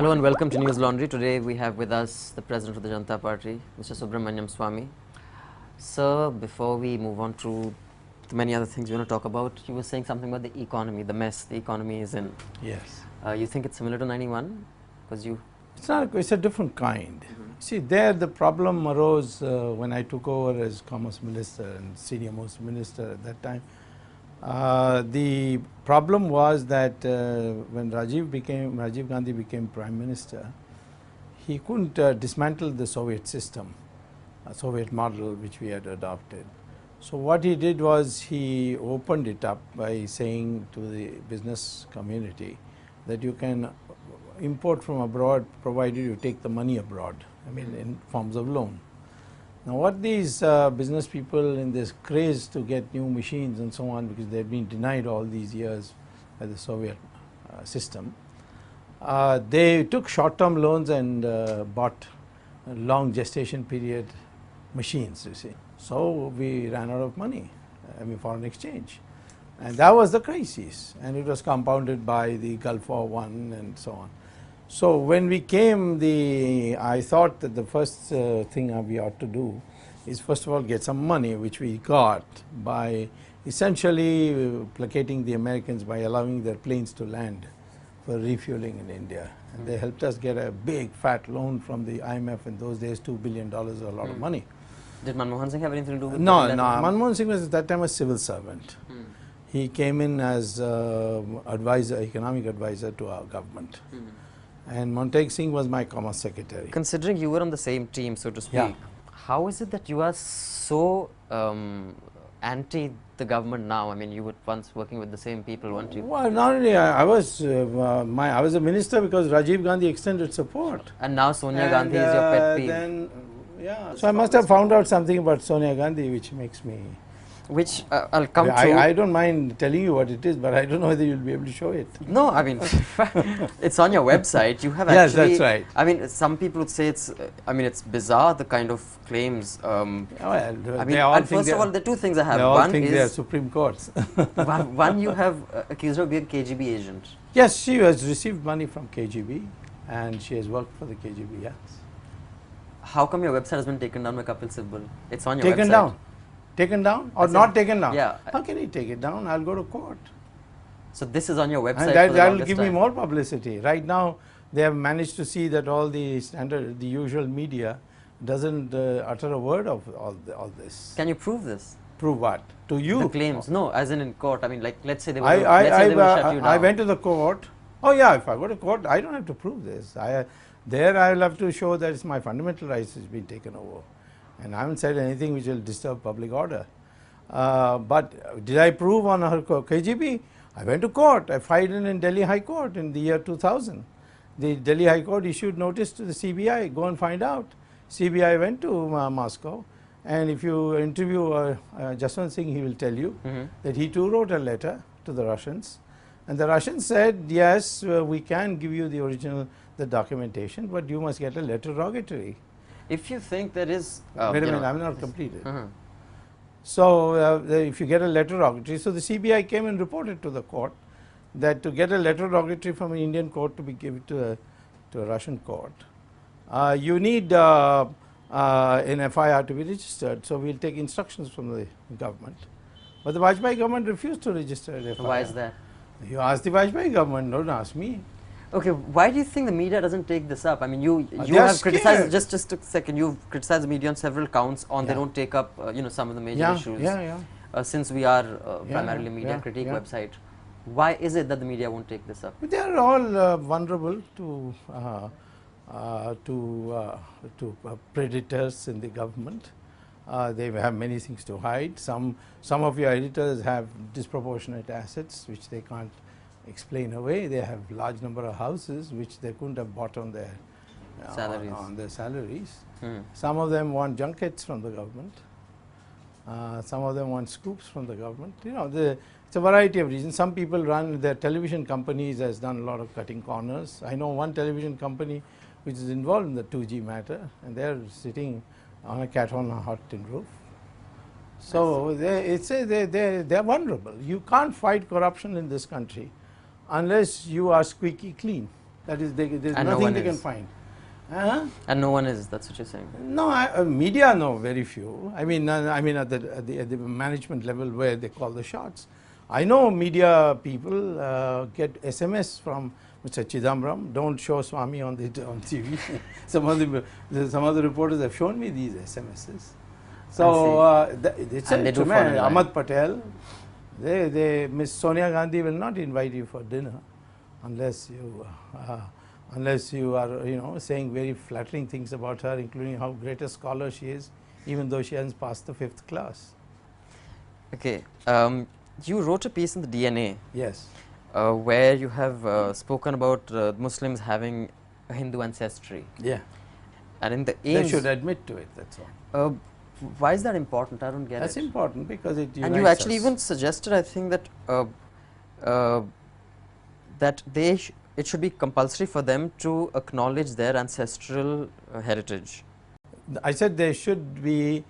Hello and welcome to News Laundry. Today we have with us the President of the Janata Party, Mr. Subramanian Swamy. Sir, before we move on to the many other things we want to talk about, you were saying something about the economy, the mess the economy is in. Yes. You think it's similar to 91? Because you... It's not, it's a different kind. See, there the problem arose when I took over as Commerce Minister and senior most minister at that time. The problem was that when Rajiv Gandhi became Prime Minister, he couldn't dismantle the Soviet system, a Soviet model which we had adopted. So what he did was he opened it up by saying to the business community that you can import from abroad provided you take the money abroad, I mean in forms of loan. Now what these business people in this craze to get new machines and so on, because they had been denied all these years by the Soviet system, they took short-term loans and bought long gestation period machines, you see. So we ran out of money, I mean foreign exchange. And that was the crisis, and it was compounded by the Gulf War I and so on. So when we came, I thought that the first thing we ought to do is first of all get some money, which we got by essentially placating the Americans by allowing their planes to land for refueling in India. And they helped us get a big fat loan from the IMF in those days, $2 billion, a lot of money. Did Manmohan Singh have anything to do with No, no. Manmohan Singh was at that time a civil servant. He came in as advisor, economic advisor to our government. And Montague Singh was my Commerce Secretary. Considering you were on the same team, so to speak, how is it that you are so anti the government now? I mean, you were once working with the same people, weren't you? Well, not only I was a minister because Rajiv Gandhi extended support. And now Sonia Gandhi is your pet peeve. Then, yeah, so I must have found out something about Sonia Gandhi which makes me... Which I'll come to. I don't mind telling you what it is, but I don't know whether you'll be able to show it. No, I mean, it's on your website. You have yes, actually... Yes, that's right. I mean, some people would say it's, I mean, it's bizarre, the kind of claims. Well, I mean, and first of all, there are two things I have. They all one think is they are Supreme Courts. one, you have accused her of being a KGB agent. Yes, she has received money from KGB and she has worked for the KGB, yes. How come your website has been taken down by Kapil Sibal? It's on your website. Taken down? Taken down or not taken down? Yeah. How can he take it down? I'll go to court. So this is on your website. And that will give me more publicity. Right now, they have managed to see that all the standard, the usual media doesn't utter a word of all this. Can you prove this? Prove what? To you? The claims. No, as in court. I mean, like, let's say they will shut you down. I went to the court. Oh yeah, if I go to court, I don't have to prove this. There I will have to show that it's my fundamental rights has been taken over. And I haven't said anything which will disturb public order. But did I prove on her KGB? I went to court. I filed in Delhi High Court in the year 2000. The Delhi High Court issued notice to the CBI, go and find out. CBI went to Moscow, and if you interview Jaswant Singh, he will tell you that he too wrote a letter to the Russians. And the Russians said, yes, we can give you the original, the documentation, but you must get a letter rogatory. If you think there is... Wait a minute, I'm not completed. So, if you get a letter rogatory, so the CBI came and reported to the court that to get a letter rogatory from an Indian court to be given to a Russian court, you need an FIR to be registered. So, we will take instructions from the government. But the Vajpayee government refused to register an FIR. Why is that? You ask the Vajpayee government, don't ask me. Okay, why do you think the media doesn't take this up? I mean, you have criticized, just a second, you've criticized the media on several counts on they don't take up, some of the major issues. Since we are primarily media critique website, why is it that the media won't take this up? They are all vulnerable to predators in the government. They have many things to hide. Some of your editors have disproportionate assets which they can't explain away. They have large number of houses which they couldn't have bought on their salaries. Some of them want junkets from the government. Some of them want scoops from the government. It's a variety of reasons. Some people run their television companies has done a lot of cutting corners. I know one television company which is involved in the 2G matter, and they are sitting on a cat on a hot tin roof. So they are vulnerable. You can't fight corruption in this country unless you are squeaky clean. That is, there is nothing they can find. And no one is, that's what you're saying? No, media know very few. I mean at the management level where they call the shots. I know media people get SMS from Mr. Chidambaram, don't show Swamy on TV. some of the reporters have shown me these SMSs. So it's a tremendous. Ahmad Patel, Miss Sonia Gandhi will not invite you for dinner unless you are saying very flattering things about her, including how great a scholar she is, even though she hasn't passed the 5th class. Okay, you wrote a piece in the DNA. Yes. Where you have spoken about Muslims having a Hindu ancestry. Yeah. And in the aims, they should admit to it, that's all. Why is that important? I don't get That's important because it unites And you actually even suggested, I think, that it should be compulsory for them to acknowledge their ancestral heritage. I said they should be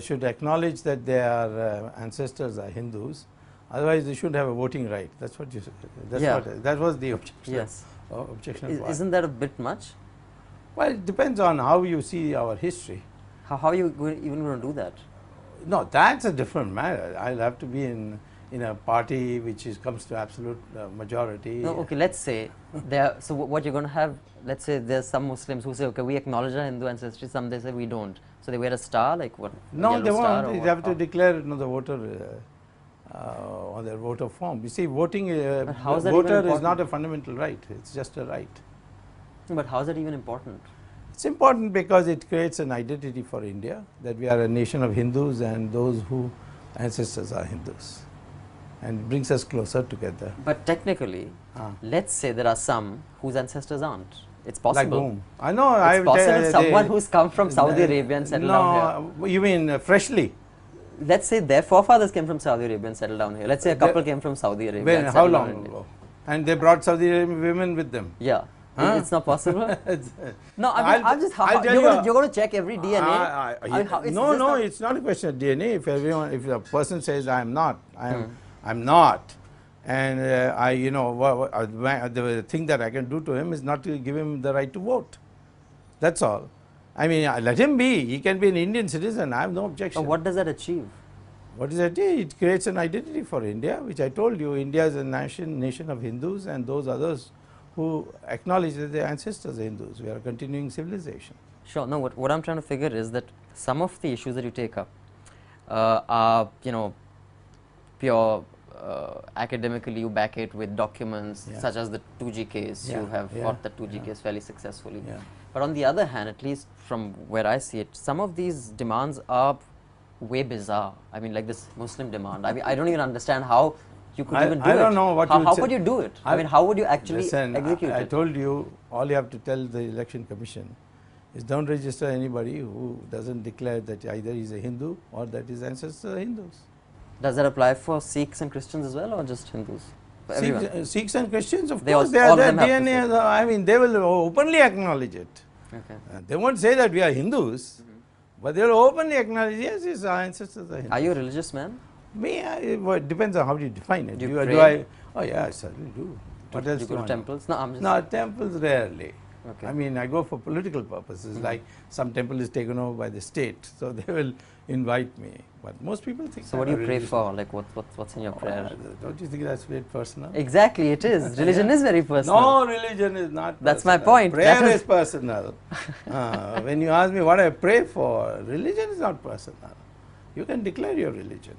should acknowledge that their ancestors are Hindus. Otherwise, they should have a voting right. That's what you said. That was the objection. Yes. Objection. Isn't that a bit much? Well, it depends on how you see our history. How are you even going to do that? No, that's a different matter. I'll have to be in a party which comes to absolute majority. No, okay, let's say there. So what you're going to have? Let's say there's some Muslims who say, okay, we acknowledge our Hindu ancestry. Some they say we don't. So they wear a star, like what? No, they won't. They have to declare the voter on their voter form. You see, voting voter is not a fundamental right. It's just a right. But how is that even important? It's important because it creates an identity for India, that we are a nation of Hindus and those whose ancestors are Hindus, and brings us closer together. But technically, let's say there are some whose ancestors aren't. It's possible. Like whom? I know. It's possible someone who's come from Saudi Arabia and settled down here. You mean freshly? Let's say their forefathers came from Saudi Arabia and settled down here. Let's say a couple came from Saudi Arabia. When, how long ago? And they brought Saudi Arabian women with them. Yeah. It's not possible. No, I'm just. You're going to check every DNA. No, it's not a question of DNA. If a person says I'm not, I'm not, and the thing that I can do to him is not to give him the right to vote. That's all. I mean, let him be. He can be an Indian citizen. I have no objection. What does that achieve? What does that do? It creates an identity for India, which I told you. India is a nation of Hindus and those others who acknowledge that their ancestors are Hindus. We are a continuing civilization. Sure. No, what I'm trying to figure is that some of the issues that you take up are, pure academically. You back it with documents such as the 2G case. You have fought the 2G case fairly successfully. But on the other hand, at least from where I see it, some of these demands are way bizarre. I mean, like this Muslim demand. I mean, I don't even understand how you could even do it. I don't know what how could you do it? I mean, how would you actually execute it? I told you, all you have to tell the election commission is don't register anybody who doesn't declare that either he's a Hindu or that his ancestors are Hindus. Does that apply for Sikhs and Christians as well, or just Hindus? Sikhs and Christians, of course, their DNA, I mean, they will openly acknowledge it. Okay. They won't say that we are Hindus, but they will openly acknowledge, yes, our ancestors are Hindus. Are you a religious man? Me, it depends on how you define it. Do you pray? Oh yeah, I certainly do. What else do you go to temples? No, I'm just... No, temples rarely. Okay. I mean, I go for political purposes, like some temple is taken over by the state, so they will invite me. But most people think... So what do you pray for? Like what's in your prayer? Don't you think that's very personal? Exactly, it is. Religion is very personal. No, religion is not personal. That's my point. Prayer is personal. When you ask me what I pray for, religion is not personal. You can declare your religion.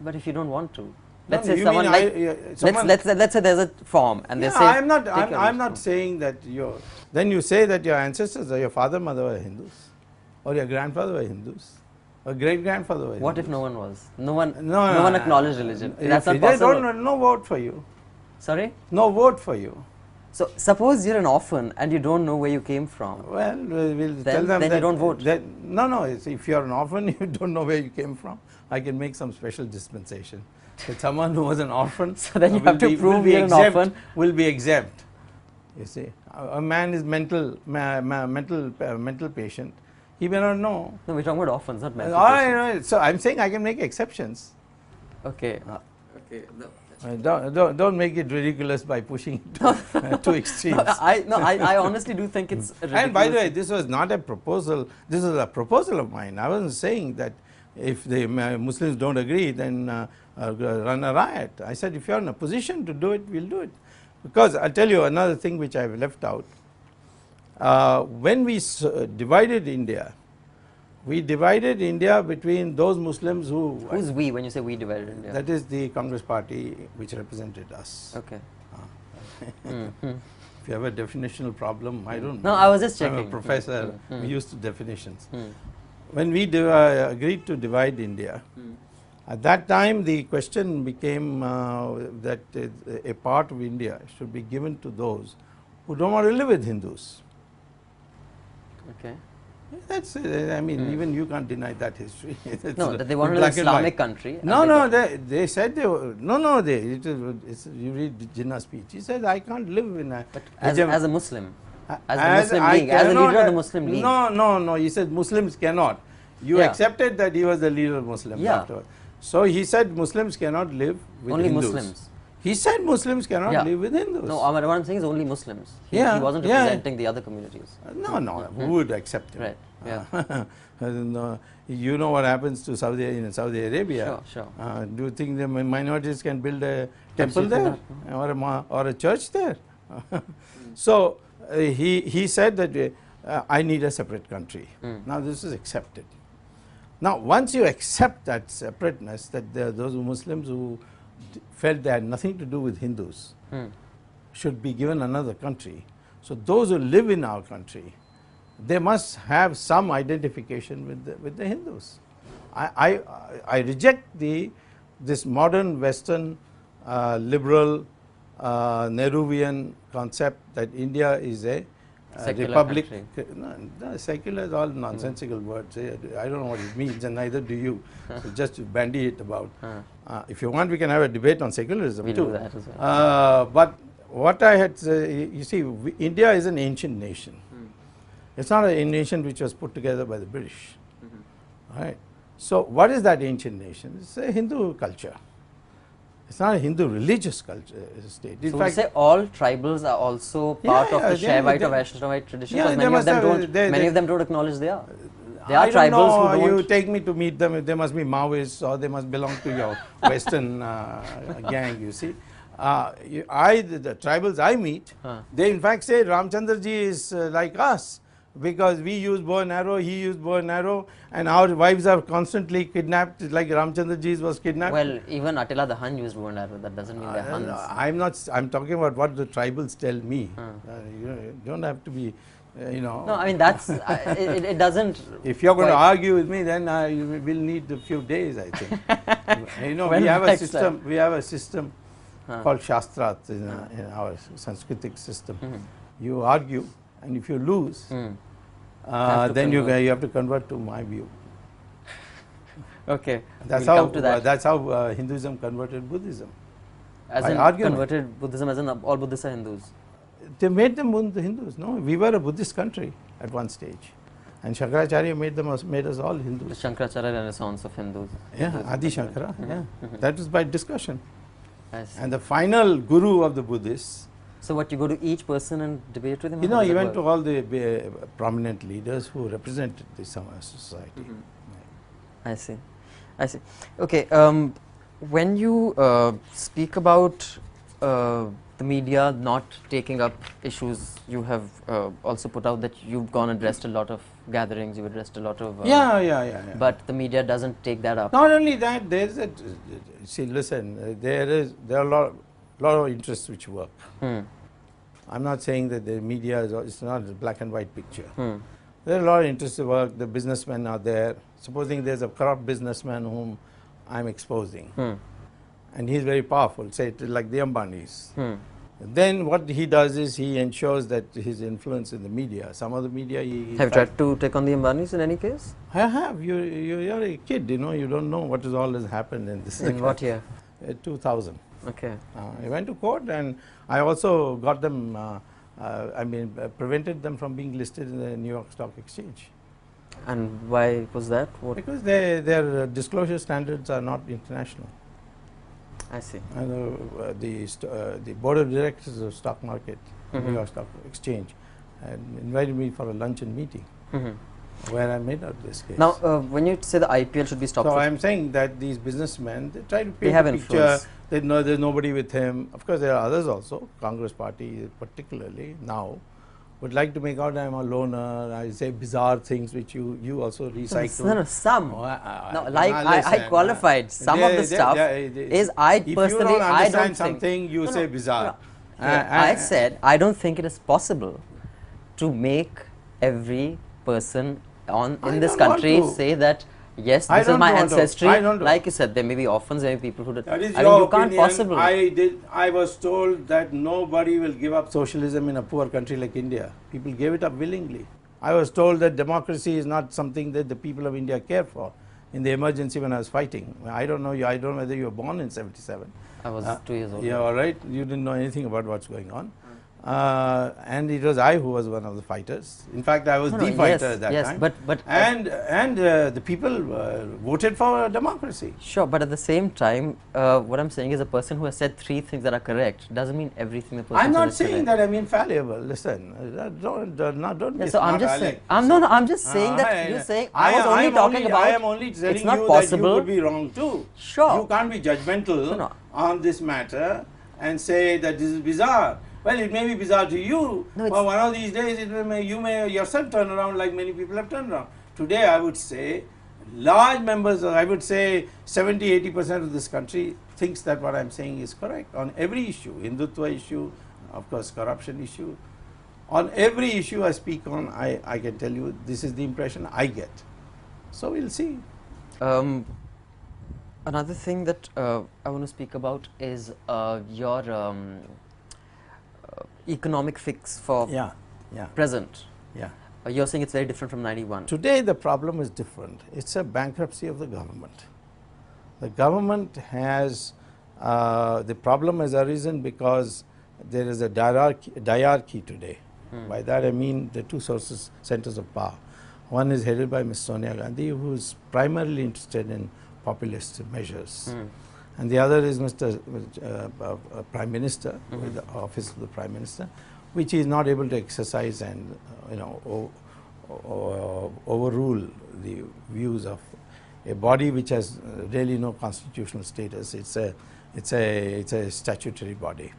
But if you don't want to, let's say someone let's say there's a form and they say I'm not saying that then you say that your ancestors or your father, mother were Hindus, or your grandfather were Hindus, or great grandfather were Hindus. What if no one was? No one acknowledged religion. That's not possible. No vote for you. Sorry? No vote for you. So suppose you're an orphan and you don't know where you came from. Well, we'll tell them that you don't vote. No. If you're an orphan, you don't know where you came from. I can make some special dispensation. That someone who was an orphan, so then you have to prove you're an orphan. Will be exempt. You see, a man is mental patient. He may not know. No, we're talking about orphans, not mental patients. So I'm saying I can make exceptions. Okay. Okay. Don't make it ridiculous by pushing it to extremes. I honestly do think it's ridiculous. And by the way, this was not a proposal. This is a proposal of mine. I wasn't saying that if the Muslims don't agree, then run a riot. I said if you're in a position to do it, we'll do it. Because I'll tell you another thing which I've left out. When we divided India, we divided India between those Muslims who... Who's we when you say we divided India? That is the Congress party which represented us. Okay. If you have a definitional problem, I don't know. No, I was just checking. I'm a professor, we used to definitions. When we agreed to divide India, at that time the question became that a part of India should be given to those who don't want to live with Hindus. Okay. That's I mean, even you can't deny that history. No, that they wanted an Islamic country. No, they said they were, you read Jinnah's speech. He said, I can't live in a... But as a Muslim, as the Muslim League, as the leader of the Muslim League. No, he said Muslims cannot. You accepted that he was the leader of Muslims. Yeah. So he said Muslims cannot live with only Hindus. Muslims. He said Muslims cannot live with Hindus. No, what I'm saying is only Muslims. He wasn't representing the other communities. No, who would accept him? Right. Yeah. You know what happens to in Saudi Arabia. Sure. Do you think the minorities can build a temple there or a church there? So he said that I need a separate country. Now this is accepted. Now once you accept that separateness, that there are those Muslims who felt they had nothing to do with Hindus should be given another country. So those who live in our country, they must have some identification with the Hindus. I reject this modern Western liberal Nehruvian concept that India is a republic. No, secular is all nonsensical words. I don't know what it means, and neither do you. So just to bandy it about. If you want, we can have a debate on secularism too. Do that as well. But what I had, you see, India is an ancient nation. It's not a nation which was put together by the British. Right? So what is that ancient nation? It's a Hindu culture. It's not a Hindu religious culture state. In fact, say all tribals are also part of the Shaivite or Vaishnavite tradition. Yeah, many of them don't acknowledge they are. They are tribals who don't. You take me to meet them. They must be Maoists or they must belong to your Western gang. You see, the tribals I meet, they in fact say Ramchandraji is like us. Because we use bow and arrow, he used bow and arrow, and our wives are constantly kidnapped like Ramchandraji's was kidnapped. Well, even Attila the Hun used bow and arrow, that doesn't mean they're Huns. I'm talking about what the tribals tell me. You don't have to be, No, I mean that's, it doesn't. If you're going to argue with me, then you will need a few days, I think. We have a system called Shastrat in our Sanskritic system. You argue. And if you lose, then you have to convert to my view. Okay, that's how Hinduism converted Buddhism. As in converted Buddhism, as in all Buddhists are Hindus. They made them Hindus. No, we were a Buddhist country at one stage, and Shankaracharya made us all Hindus. The Shankaracharya Renaissance of Hindus. Yeah, Adi Shankara. That was by discussion. And the final guru of the Buddhists. So what, you go to each person and debate with him? He went to all the prominent leaders who represented the society. I see. Okay, when you speak about the media not taking up issues, you have also put out that you've gone and addressed a lot of gatherings, you've addressed a lot of... But the media doesn't take that up. Not only that, there is there are a lot of interests which work. I'm not saying that the media is not a black and white picture. There are a lot of interests at work. The businessmen are there. Supposing there's a corrupt businessman whom I'm exposing, and he's very powerful, say like the Ambanis. Then what he does is he ensures that his influence in the media, some of the media... Have you tried to take on the Ambanis in any case? I have. You're a kid, you don't know what all has happened in this. In what year? 2000. Okay. I went to court and I also got them, prevented them from being listed in the New York Stock Exchange. And why was that? Because their disclosure standards are not international. I see. And the board of directors of stock market, New York Stock Exchange, and invited me for a luncheon meeting where I made out this case. Now, when you say the IPL should be stopped, so I am saying that these businessmen, they try to paint have a picture influence. that no, there's nobody with him. Of course, there are others also. Congress Party, particularly now, would like to make out I'm a loner. I say bizarre things which you also recycle. No, some. No, like I qualified. Some of the stuff is I personally, if you don't I understand don't something, think, you say bizarre. I said I don't think it is possible to make every person in this country say that yes, this is my ancestry. Like you said, there may be orphans, there may be people who that is I your mean, you opinion. can't possibly. I was told that nobody will give up socialism in a poor country like India. People gave it up willingly. I was told that democracy is not something that the people of India care for. In the emergency when I was fighting, I don't know you. I don't know whether you were born in '77. I was 2 years old. Yeah, all right. You didn't know anything about what's going on. And it was I who was one of the fighters. In fact, I was the fighter at that time. And the people voted for democracy. Sure, but at the same time, what I'm saying is a person who has said 3 things that are correct doesn't mean everything the person I'm not said saying is that I'm infallible. Listen, don't be so I'm smart, just saying. Alex. I'm just saying that you're saying I was only talking about. I am only telling it's not you possible. that you could be wrong too. Sure. You can't be judgmental on this matter and say that this is bizarre. Well, it may be bizarre to you, but one of these days you may yourself turn around like many people have turned around. Today, I would say, large members, I would say 70–80% of this country thinks that what I'm saying is correct on every issue, Hindutva issue, of course, corruption issue. On every issue I speak on, I can tell you this is the impression I get. So we'll see. Another thing that I want to speak about is your economic fix for present. Yeah. You're saying it's very different from 91. Today the problem is different. It's a bankruptcy of the government. The government has, the problem has arisen because there is a diarchy today. By that I mean the 2 centers of power. One is headed by Ms. Sonia Gandhi, who is primarily interested in populist measures. And the other is Mr. Prime Minister, with the office of the Prime Minister, which he is not able to exercise and overrule the views of a body which has really no constitutional status. It's a statutory body.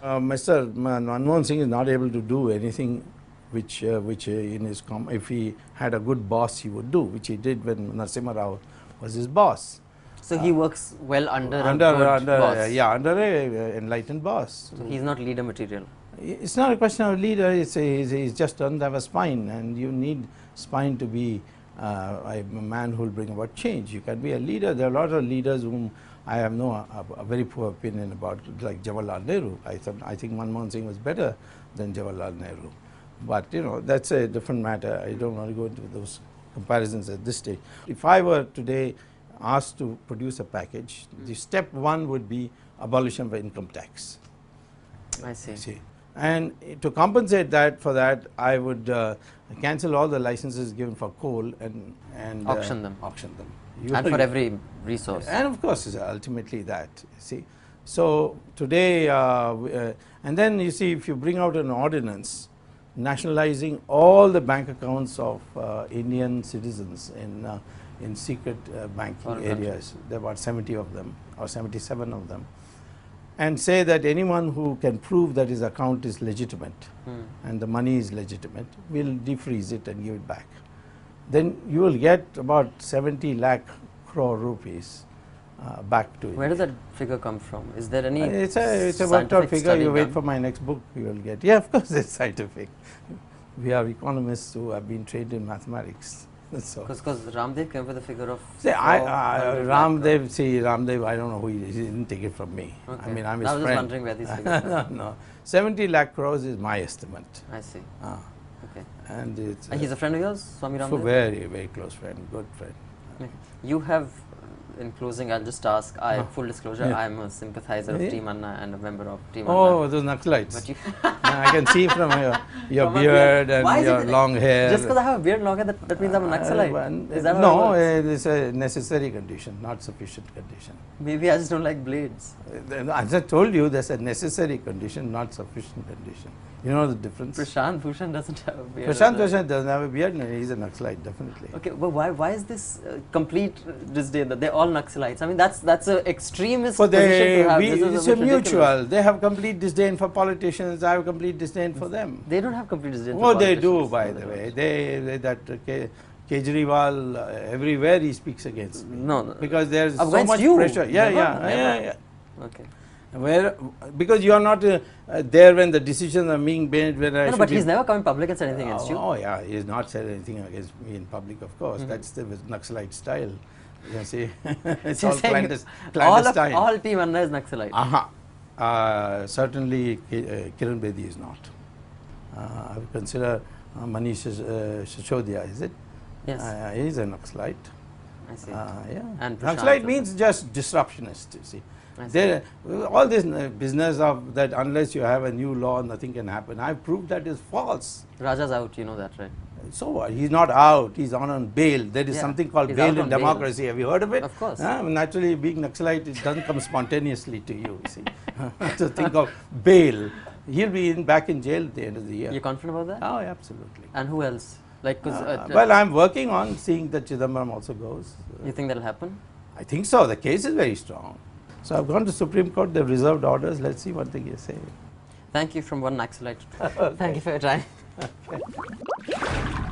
Mr. Manmohan Singh is not able to do anything which in his if he had a good boss he would do, which he did when Narasimha Rao was his boss. So he works well under a good boss. Yeah, under a enlightened boss. So he's not leader material. It's not a question of leader. He's just doesn't have a spine, and you need spine to be a man who will bring about change. You can be a leader. There are a lot of leaders whom I have a very poor opinion about, like Jawaharlal Nehru. I think Manmohan Singh was better than Jawaharlal Nehru, but that's a different matter. I don't want to go into those comparisons at this stage. If I were today asked to produce a package, the step 1 would be abolition of income tax. I see. And to compensate for that, I would cancel all the licenses given for coal and auction them. And for every resource. And of course, ultimately that. See, so today, and then you see, if you bring out an ordinance nationalizing all the bank accounts of Indian citizens in secret banking areas, there are about 70 of them or 77 of them, and say that anyone who can prove that his account is legitimate and the money is legitimate will defreeze it and give it back. Then you will get about 70 lakh crore rupees back to India. Where does that figure come from? Is there any It's a worked out figure. You wait for my next book, you will get. Yeah, of course it's scientific. We are economists who have been trained in mathematics. Because Ramdev came with a figure of. Ramdev, I don't know who he is. He didn't take it from me. Okay. I mean, I'm his I was friend. just wondering where these figures are. No, 70 lakh crores is my estimate. I see. Okay. And it's he's a friend of yours, Swami Ramdev? Very, very close friend, good friend. You have in closing, I'll just ask, full disclosure, I'm a sympathizer of Team Anna and a member of Team Anna. Oh, those Naxalites. I can see from your beard and your long hair. Just because I have a beard and long hair, that means I'm a Naxalite? Is that no, it's a necessary condition, not sufficient condition. Maybe I just don't like blades. As I told you, there's a necessary condition, not sufficient condition. You know the difference? Prashant Bhushan doesn't have a beard. Prashant Bhushan doesn't have a beard, no, he's a Naxalite, definitely. Okay, but why is this complete disdain that they're all Naxalites? I mean, that's an extremist position to have. It's a mutual. They have complete disdain for politicians, I have complete disdain for them. They don't have complete disdain for politicians. Oh, they do, by the way. Kejriwal, everywhere he speaks against me. No. Because there's so much pressure. Yeah. Okay. Because you are not there when the decisions are being made. No, but he's never come in public and said anything against you. Oh yeah, he has not said anything against me in public, of course. That's the Naxalite style. You see, it's all clandestine. All Team Anna is Naxalite. Certainly, Kiran Bedi is not. I would consider Manish Sisodia, is it? Yes. He is a Naxalite. I see. Yeah. And Naxalite means just disruptionist, you see. All this business of that unless you have a new law, nothing can happen. I've proved that is false. Raja's out, you know that, right? So what? He's not out, he's on bail. There is something called bail in democracy. Have you heard of it? Of course. Naturally, being Naxalite, it doesn't come spontaneously to you, see. To think of bail. He'll be back in jail at the end of the year. You're confident about that? Oh, absolutely. And who else? Like, well, I'm working on seeing that Chidambaram also goes. You think that'll happen? I think so. The case is very strong. So I've gone to Supreme Court, they've reserved orders. Let's see what they say. Thank you from one Naxalite. Thank you for your time. Okay.